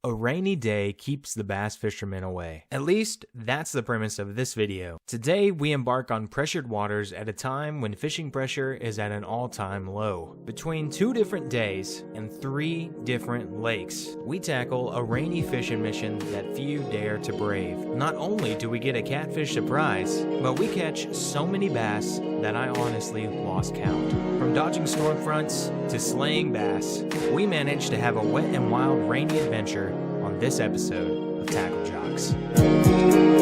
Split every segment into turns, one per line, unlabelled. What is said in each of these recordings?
A rainy day keeps the bass fishermen away. At least, that's the premise of this video. Today, we embark on pressured waters at a time when fishing pressure is at an all-time low. Between 2 different days and 3 different lakes, we tackle a rainy fishing mission that few dare to brave. Not only do we get a catfish surprise, but we catch so many bass that I honestly lost count. From dodging storm fronts to slaying bass, we managed to have a wet and wild rainy adventure on this episode of TackleJox.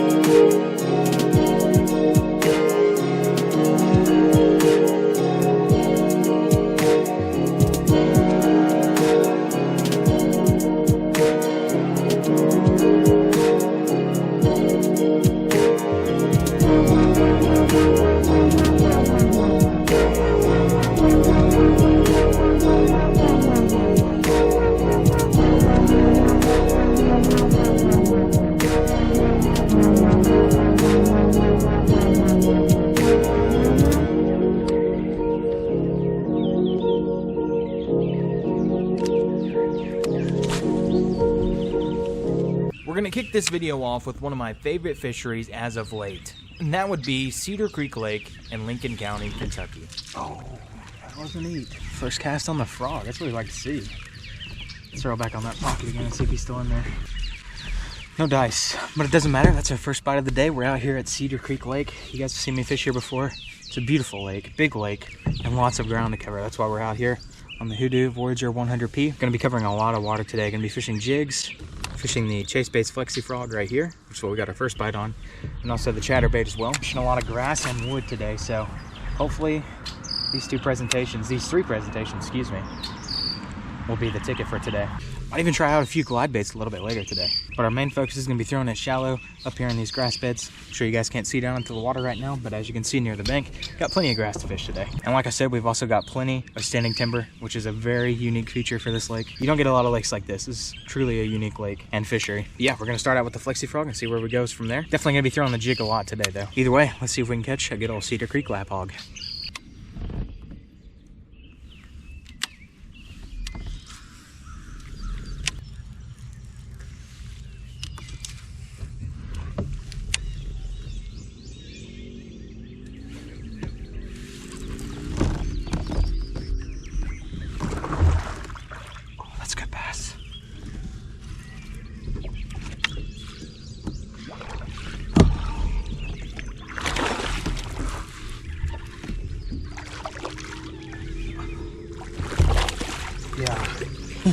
We're gonna kick this video off with one of my favorite fisheries as of late, and that would be Cedar Creek Lake in Lincoln County, Kentucky. Oh, that was neat. First cast on the frog. That's what we like to see. Let's throw it back on that pocket again and see if he's still in there. No dice, but it doesn't matter. That's our first bite of the day. We're out here at Cedar Creek Lake. You guys have seen me fish here before. It's a beautiful lake, big lake, and lots of ground to cover. That's why we're out here on the Hoodoo Voyager 100P. Gonna be covering a lot of water today. Gonna be fishing jigs, fishing the Chase Baits Flexi Frog right here, which is what we got our first bite on, and also the chatterbait as well. Fishing a lot of grass and wood today, so hopefully these three presentations, excuse me, will be the ticket for today. Might even try out a few glide baits a little bit later today. But our main focus is gonna be throwing it shallow up here in these grass beds. I'm sure you guys can't see down into the water right now, but as you can see near the bank, got plenty of grass to fish today. And like I said, we've also got plenty of standing timber, which is a very unique feature for this lake. You don't get a lot of lakes like this. This is truly a unique lake and fishery. But yeah, we're gonna start out with the Flexi Frog and see where we go from there. Definitely gonna be throwing the jig a lot today though. Either way, let's see if we can catch a good old Cedar Creek lap hog.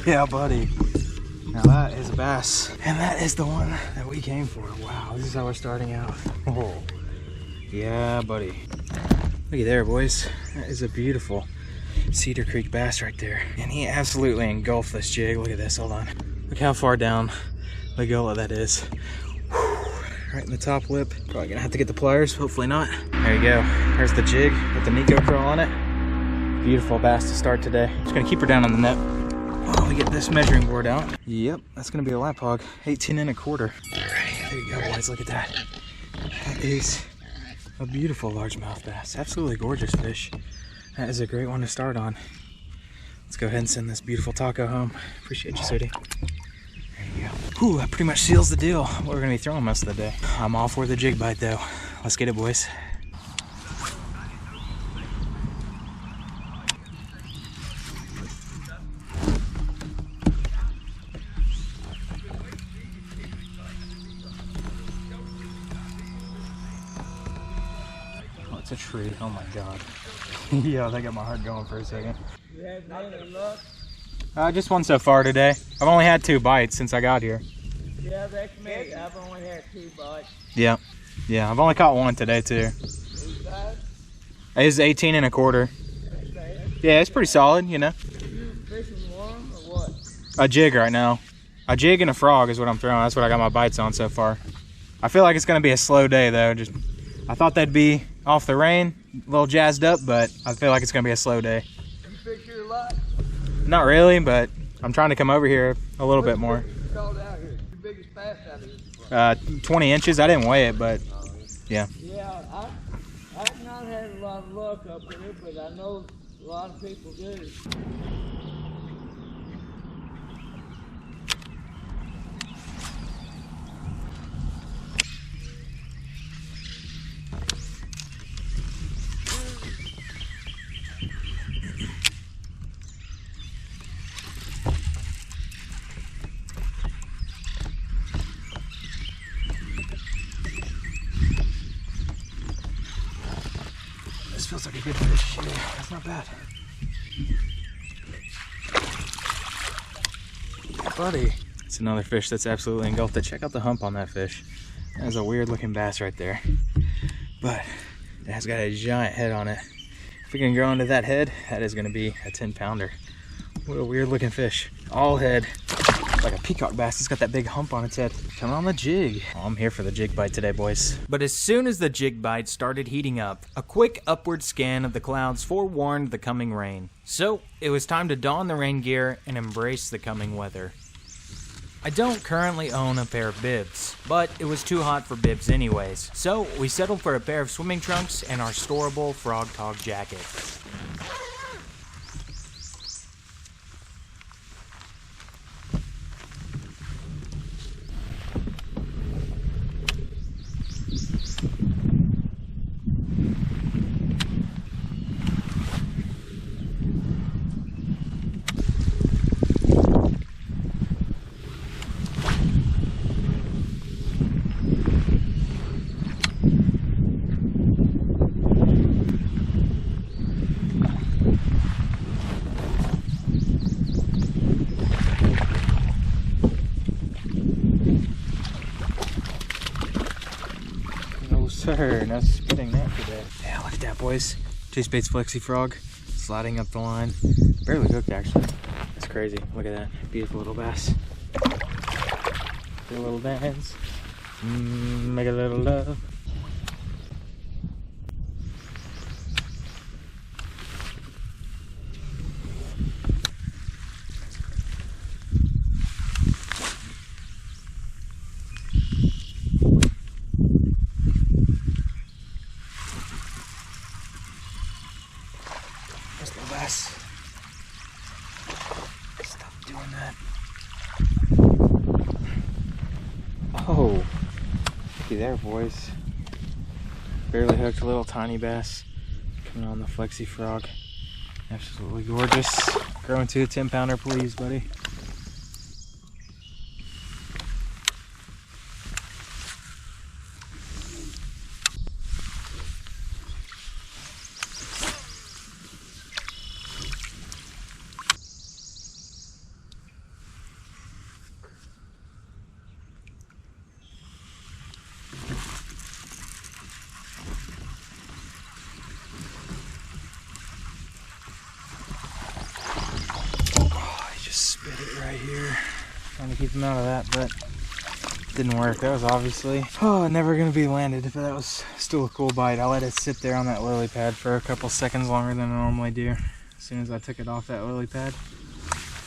Yeah, buddy. Now that is a bass. And that is the one that we came for. Wow, this is how we're starting out. Oh, yeah, buddy. Looky there, boys. That is a beautiful Cedar Creek bass right there. And he absolutely engulfed this jig. Look at this, hold on. Look how far down the gullet that is. Whew. Right in the top lip. Probably gonna have to get the pliers, hopefully not. There you go. There's the jig with the Nico Pro on it. Beautiful bass to start today. Just gonna keep her down on the net. While we get this measuring board out. Yep, that's gonna be a lap hog, 18 1/4. All right, there you go, boys, look at that. That is a beautiful largemouth bass. Absolutely gorgeous fish. That is a great one to start on. Let's go ahead and send this beautiful taco home. Appreciate you, sweetie. There you go. Whew, that pretty much seals the deal. What we're gonna be throwing most of the day. I'm all for the jig bite though. Let's get it, boys. It's a tree. Oh my god. Yeah, that got my heart going for a second.
You had any luck?
Just one so far today. I've only had 2 bites since I got here.
Yeah, that's me. I've only had 2 bites.
Yeah. Yeah, I've only caught one today too. It's 18 1/4. Yeah, it's pretty solid, you know.
You fishing worm or what?
A jig right now. A jig and a frog is what I'm throwing. That's what I got my bites on so far. I feel like it's gonna be a slow day though. I thought that'd be off the rain, a little jazzed up, but I feel like it's gonna be a slow day.
You fish here a lot?
Not really, but I'm trying to come over here a little bit more.
What's called out here? The biggest bass out here?
20 inches. I didn't weigh it, but yeah.
Yeah, I've not had a lot of luck up here, but I know a lot of people do.
feels like a good fish. Yeah, that's not bad. Buddy. It's another fish that's absolutely engulfed it. Check out the hump on that fish. That is a weird looking bass right there. But it has got a giant head on it. If we can grow into that head, that is gonna be a 10-pounder. What a weird looking fish. All head, like a peacock bass. It's got that big hump on its head. Coming on the jig. Oh, I'm here for the jig bite today, boys. But as soon as the jig bite started heating up, a quick upward scan of the clouds forewarned the coming rain. So it was time to don the rain gear and embrace the coming weather. I don't currently own a pair of bibs, but it was too hot for bibs anyways, so we settled for a pair of swimming trunks and our storable Frog Talk jacket. Sir, no spitting that today. Yeah, look at that, boys. Chase Bait's Flexi Frog sliding up the line. Barely hooked, actually. That's crazy. Look at that. Beautiful little bass. Do a little dance. Make a little love. Stop doing that. Oh, looky there, boys. Barely hooked, little tiny bass coming on the Flexi Frog. Absolutely gorgeous. Growing to a 10-pounder, please, buddy. Spit it right here. Trying to keep him out of that, but didn't work. That was obviously never gonna be landed, but that was still a cool bite. I let it sit there on that lily pad for a couple seconds longer than I normally do. As soon as I took it off that lily pad,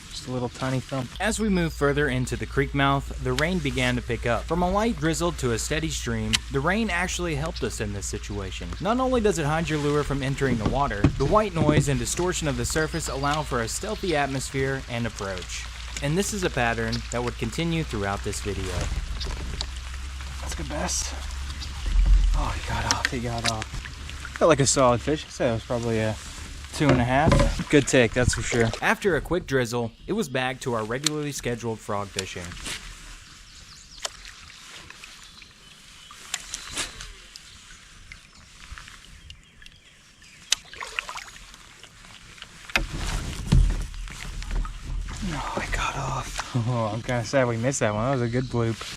just a little tiny thump. As we moved further into the creek mouth, the rain began to pick up. From a light drizzle to a steady stream, the rain actually helped us in this situation. Not only does it hide your lure from entering the water, the white noise and distortion of the surface allow for a stealthy atmosphere and approach. And this is a pattern that would continue throughout this video. That's a good bass. Oh, he got off, he got off. Felt like a solid fish. I'd say it was probably a 2.5. Good take, that's for sure. After a quick drizzle, it was back to our regularly scheduled frog fishing. Oh, it got off. Oh, I'm kind of sad we missed that one. That was a good bloop.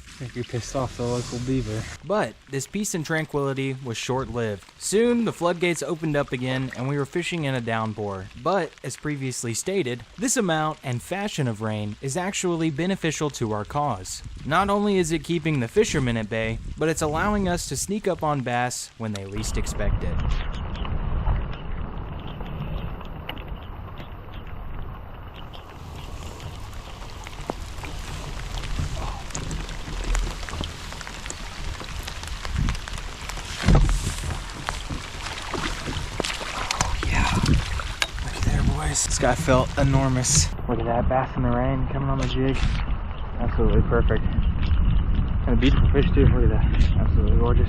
I think you pissed off the local beaver. But this peace and tranquility was short-lived. Soon, the floodgates opened up again and we were fishing in a downpour. But, as previously stated, this amount and fashion of rain is actually beneficial to our cause. Not only is it keeping the fishermen at bay, but it's allowing us to sneak up on bass when they least expect it. This guy felt enormous. Look at that, bass in the rain, coming on the jig. Absolutely perfect.
And a beautiful fish too, look at that. Absolutely gorgeous.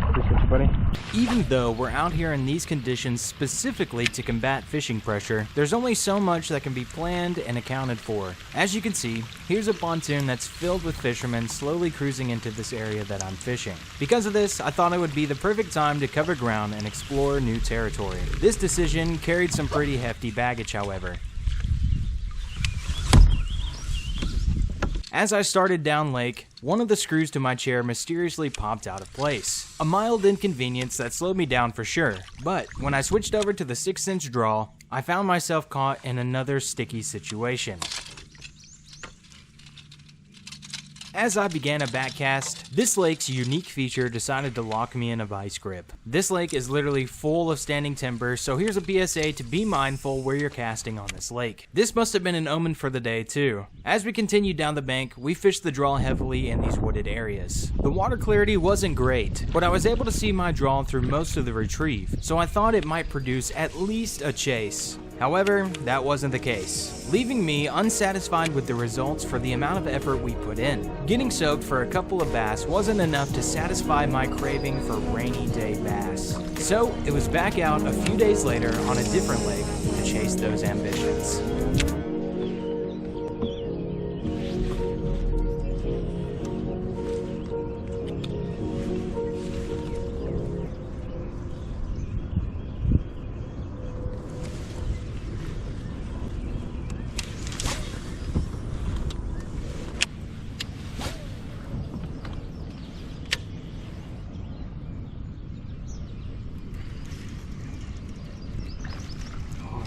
Appreciate you, buddy.
Even though we're out here in these conditions specifically to combat fishing pressure, there's only so much that can be planned and accounted for. As you can see, here's a pontoon that's filled with fishermen slowly cruising into this area that I'm fishing. Because of this, I thought it would be the perfect time to cover ground and explore new territory. This decision carried some pretty hefty baggage, however. As I started down lake, one of the screws to my chair mysteriously popped out of place. A mild inconvenience that slowed me down for sure, but when I switched over to the 6-inch draw, I found myself caught in another sticky situation. As I began a backcast, this lake's unique feature decided to lock me in a vice grip. This lake is literally full of standing timber, so here's a PSA to be mindful where you're casting on this lake. This must have been an omen for the day too. As we continued down the bank, we fished the draw heavily in these wooded areas. The water clarity wasn't great, but I was able to see my draw through most of the retrieve, so I thought it might produce at least a chase. However, that wasn't the case, leaving me unsatisfied with the results for the amount of effort we put in. Getting soaked for a couple of bass wasn't enough to satisfy my craving for rainy day bass. So it was back out a few days later on a different lake to chase those ambitions.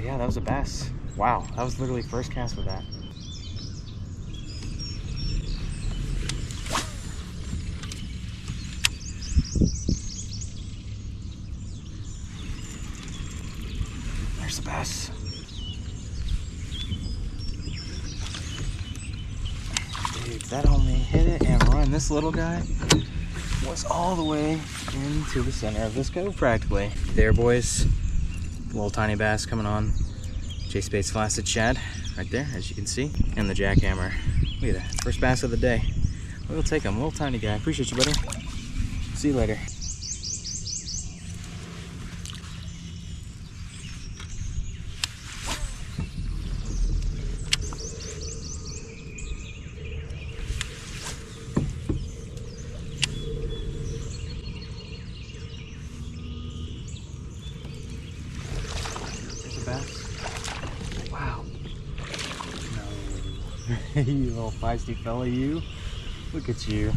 Yeah, that was a bass. Wow, that was literally first cast with that. There's the bass. Dude, that only hit it and run. This little guy was all the way into the center of this cove practically. There, boys. Little tiny bass coming on. Chase bait's flaccid shad right there, as you can see, and the jackhammer. Look at that, first bass of the day. We'll take him, little tiny guy. Appreciate you, buddy. See you later. Wow. No. You little feisty fella, you. Look at you.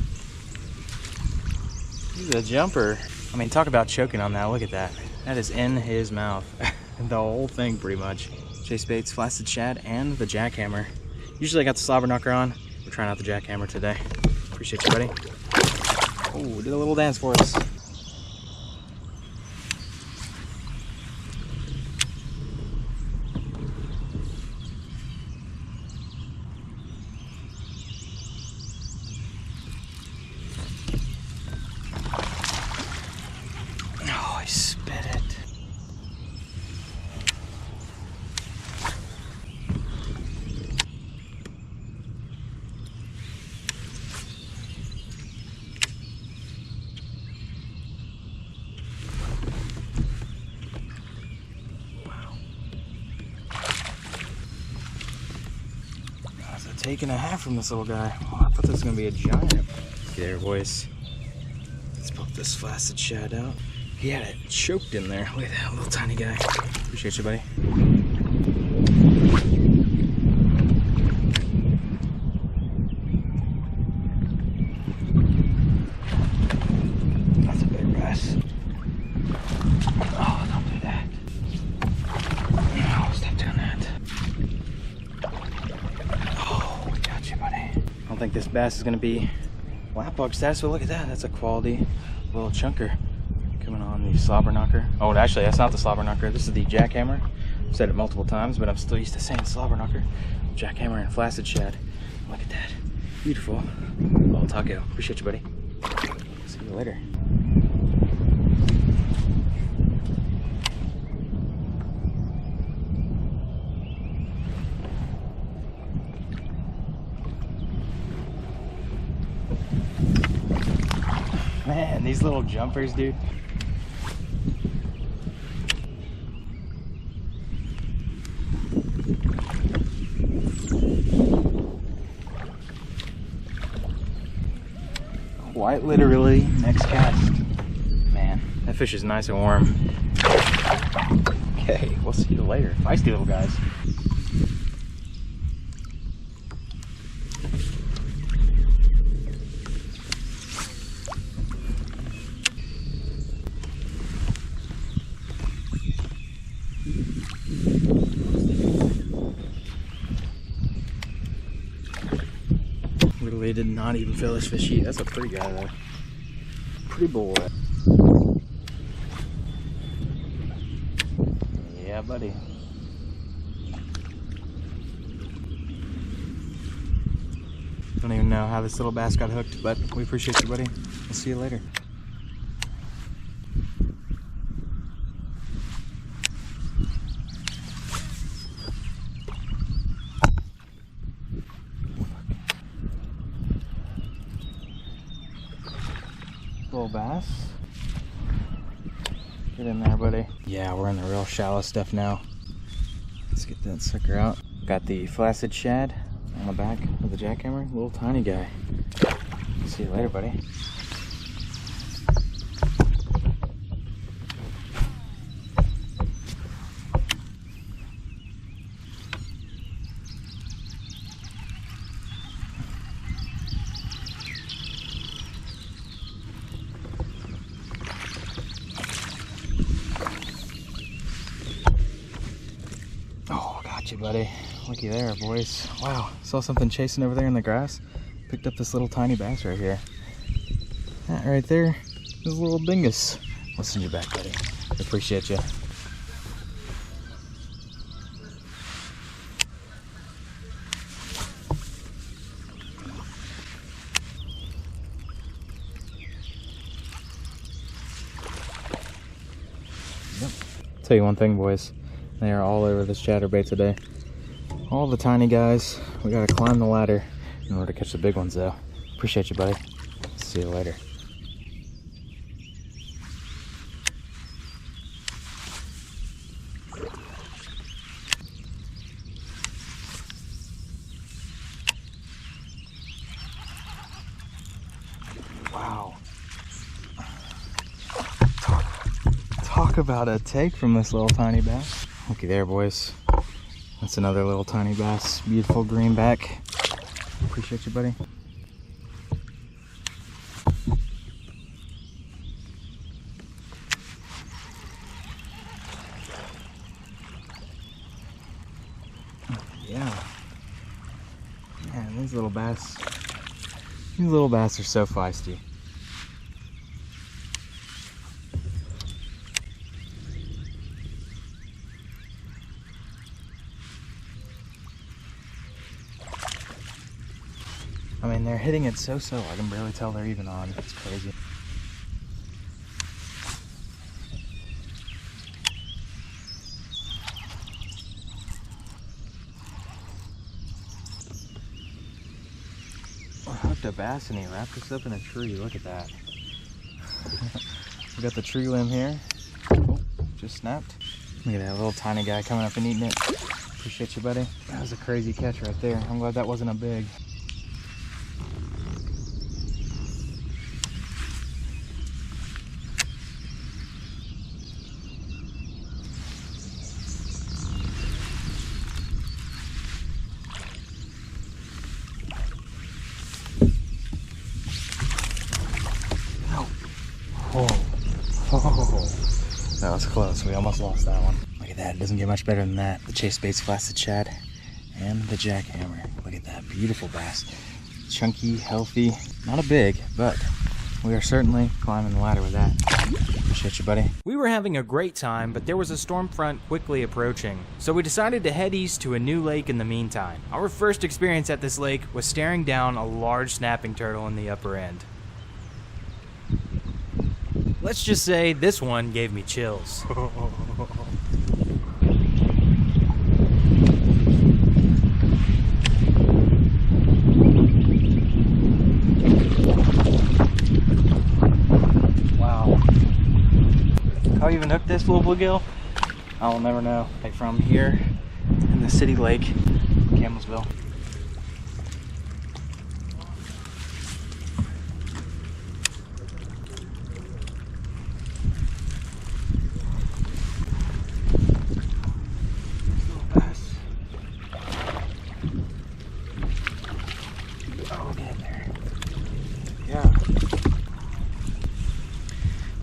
He's a jumper. I mean, talk about choking on that. Look at that. That is in his mouth. The whole thing, pretty much. Chase baits, flaccid shad, and the jackhammer. Usually I got the slobber knocker on. We're trying out the jackhammer today. Appreciate you, buddy. Oh, did a little dance for us. Taking a half from this little guy. Oh, I thought this was gonna be a giant. There, boys. Let's pop this flaccid shad out. He had it choked in there. Look at that little tiny guy. Appreciate you, buddy. That's a big bass. Oh, don't do that. No, stop doing that. I don't think this bass is going to be lap bug status, but look at that. That's a quality little chunker coming on the slobber knocker. Oh, actually, that's not the slobber knocker. This is the jackhammer. I've said it multiple times, but I'm still used to saying slobber knocker. Jackhammer and flaccid shad. Look at that. Beautiful. Little taco. Appreciate you, buddy. See you later. Man, these little jumpers, dude. Quite literally, next cast. Man, that fish is nice and warm. Okay, we'll see you later. Feisty little guys. Literally did not even feel this fish eat. That's a pretty guy though. Pretty boy. Yeah, buddy. Don't even know how this little bass got hooked, but we appreciate you, buddy. We'll see you later. Little bass. Get in there, buddy. Yeah, we're in the real shallow stuff now. Let's get that sucker out. Got the flaccid shad on the back of the jackhammer. Little tiny guy. See you later, buddy. Got you, buddy. Looky there, boys. Wow, saw something chasing over there in the grass. Picked up this little tiny bass right here. That right there is a little dingus. We'll send you back, buddy. Appreciate you. Yep. Tell you one thing, boys. They are all over this chatterbait today. All the tiny guys. We gotta climb the ladder in order to catch the big ones though. Appreciate you, buddy. See you later. Wow. Talk about a take from this little tiny bass. Looky there, boys. That's another little tiny bass. Beautiful greenback. Appreciate you, buddy. Yeah. Man, these little bass are so feisty. I mean, they're hitting it so, I can barely tell they're even on. It's crazy. I hooked a bass and he wrapped us up in a tree. Look at that. We got the tree limb here. Oh, just snapped. Look at that little tiny guy coming up and eating it. Appreciate you, buddy. That was a crazy catch right there. I'm glad that wasn't a big. Oh, that was close. We almost lost that one. Look at that. It doesn't get much better than that. The chase bait's flaccid shad and the jackhammer. Look at that. Beautiful bass. Chunky, healthy. Not a big, but we are certainly climbing the ladder with that. Appreciate you, buddy.
We were having a great time, but there was a storm front quickly approaching, so we decided to head east to a new lake in the meantime. Our first experience at this lake was staring down a large snapping turtle in the upper end. Let's just say this one gave me chills.
can hook this little bluegill, I will never know. Like from here in the city lake, Campbellsville.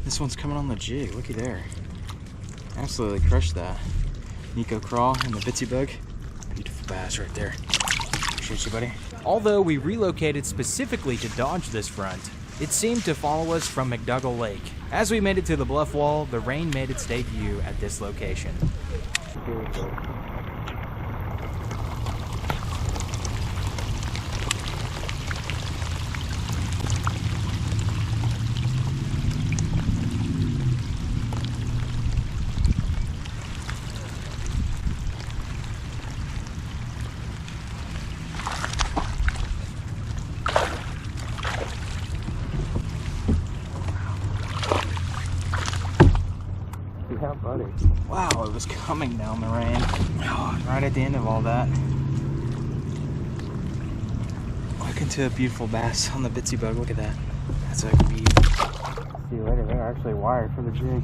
This one's coming on the jig, looky there. Absolutely crushed that. Nico Crawl and the bitsy bug. Beautiful bass right there. Appreciate you, buddy.
Although we relocated specifically to dodge this front, it seemed to follow us from McDougall Lake. As we made it to the bluff wall, the rain made its debut at this location.
Yeah, buddy. Wow, it was coming down the rain. Oh, right at the end of all that. Look into a beautiful bass on the bitsy bug. Look at that. That's a beat. See you later. They're actually wired for the jig.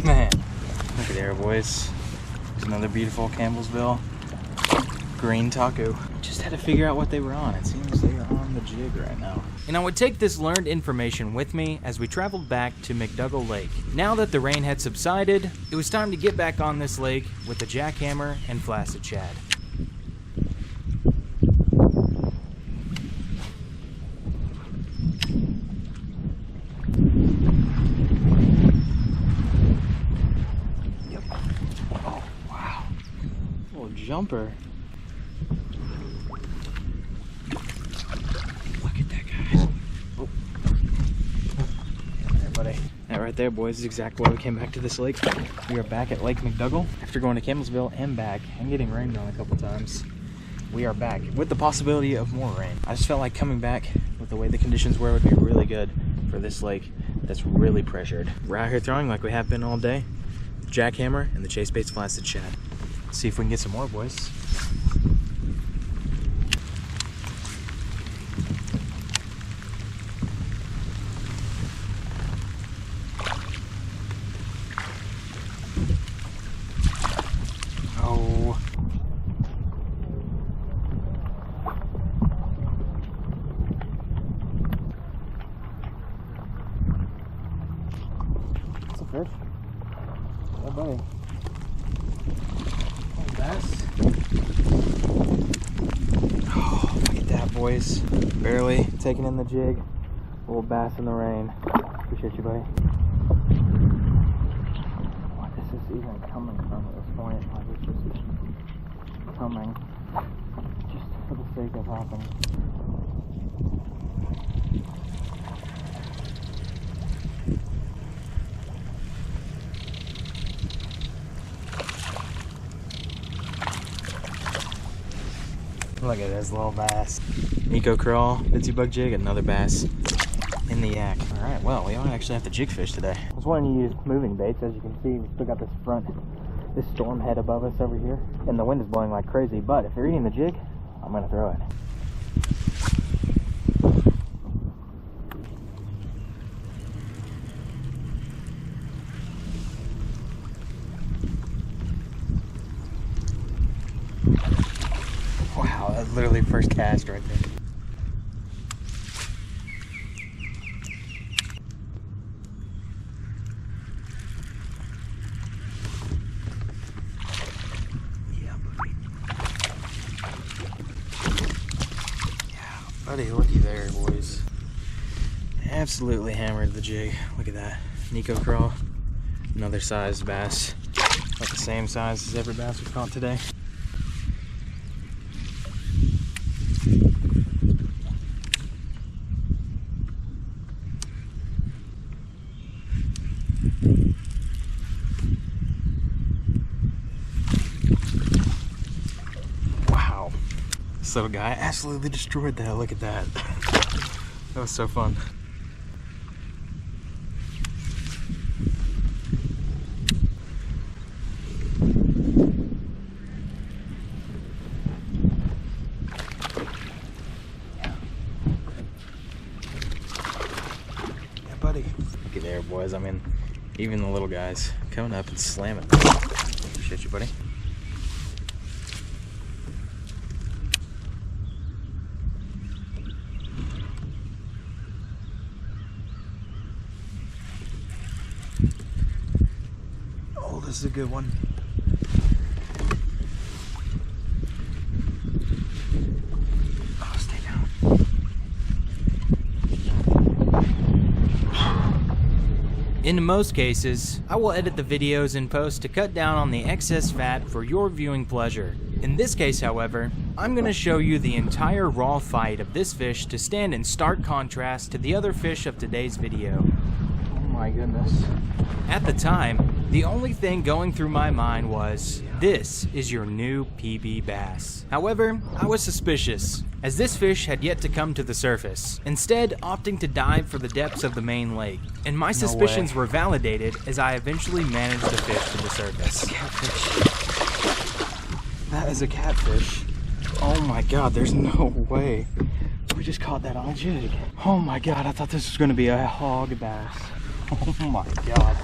Man, look at there, boys. There's another beautiful Campbellsville green taco. Just had to figure out what they were on. It seems they are on the jig right now.
And I would take this learned information with me as we traveled back to McDougall Lake. Now that the rain had subsided, it was time to get back on this lake with the jackhammer and flaccid shad.
Jumper. Look at that, guys. Oh. There, buddy. That right there, boys, is exactly why we came back to this lake. We are back at Lake McDougall after going to Campbellsville and back and getting rained on a couple times. We are back with the possibility of more rain. I just felt like coming back with the way the conditions were would be really good for this lake that's really pressured. We're out here throwing like we have been all day. Jackhammer and the Chase Baits flaccid shad. See if we can get some more, boys. Oh. That's a fish. Yeah, buddy. Oh, look at that, boys. Barely taking in the jig. Little bass in the rain. Appreciate you, buddy. What is this even coming from at this point? Like, it's just coming just for the sake of happening. Look at this little bass. Nico Crawl, bitsy bug jig, another bass in the yak. All right, well, we don't actually have to jig fish today. I was wanting to use moving baits. As you can see, we still got this storm head above us over here, and the wind is blowing like crazy, but if they're eating the jig, I'm gonna throw it. Wow, that's literally first cast right there. Yeah, buddy. Yeah, buddy, looky there, boys. Absolutely hammered the jig. Look at that. Nico Crawl. Another sized bass. About the same size as every bass we've caught today. This little guy absolutely destroyed that. Look at that. That was so fun. Yeah, buddy. Look at there, boys. I mean, even the little guys coming up and slamming. Appreciate you, buddy. Oh, this is a good one. Oh, stay down.
In most cases, I will edit the videos in post to cut down on the excess fat for your viewing pleasure. In this case, however, I'm going to show you the entire raw fight of this fish to stand in stark contrast to the other fish of today's video.
Oh my goodness.
At the time, the only thing going through my mind was, this is your new PB bass. However, I was suspicious, as this fish had yet to come to the surface, instead opting to dive for the depths of the main lake. And my suspicions were validated as I eventually managed the fish to the surface.
Catfish. That is a catfish. Oh my god, there's no way. We just caught that on a jig. Oh my god, I thought this was gonna be a hog bass. Oh my god.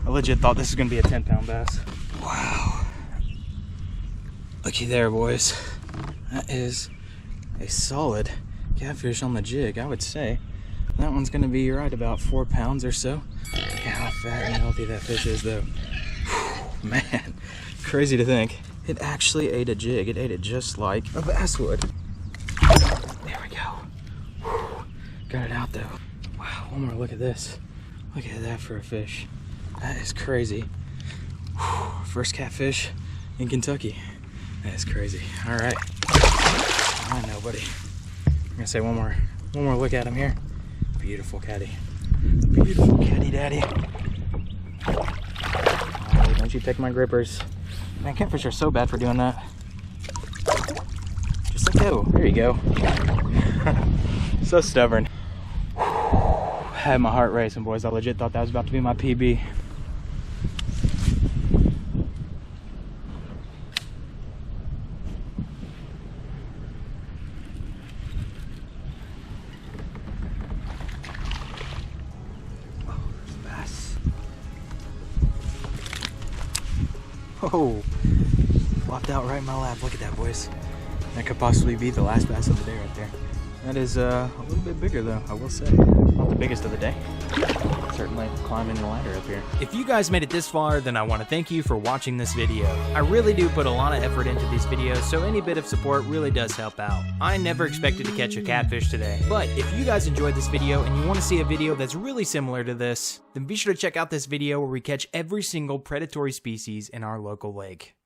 I legit thought this was gonna be a 10-pound bass. Wow. Looky there, boys. That is a solid catfish on the jig, I would say. That one's gonna be right about 4 pounds or so. Look at how fat and healthy that fish is though. Whew, man, crazy to think. It actually ate a jig. It ate it just like a bass would. There we go. Whew. Got it out though. Wow, one more look at this. Look at that for a fish. That is crazy. Whew. First catfish in Kentucky. That is crazy. All right. I know, buddy. I'm gonna say one more look at him here. Beautiful caddy. Beautiful caddy daddy. Oh, don't you pick my grippers. Man, catfish are so bad for doing that. Just like that. There you go. So stubborn. Had my heart racing, boys. I legit thought that was about to be my PB. Oh, flopped out right in my lap. Look at that, boys. That could possibly be the last bass of the day right there. That is a little bit bigger though, I will say. Not the biggest of the day. Certainly climbing the ladder up here.
If you guys made it this far, then I want to thank you for watching this video. I really do put a lot of effort into these videos, so any bit of support really does help out. I never expected to catch a catfish today, but if you guys enjoyed this video and you want to see a video that's really similar to this, then be sure to check out this video where we catch every single predatory species in our local lake.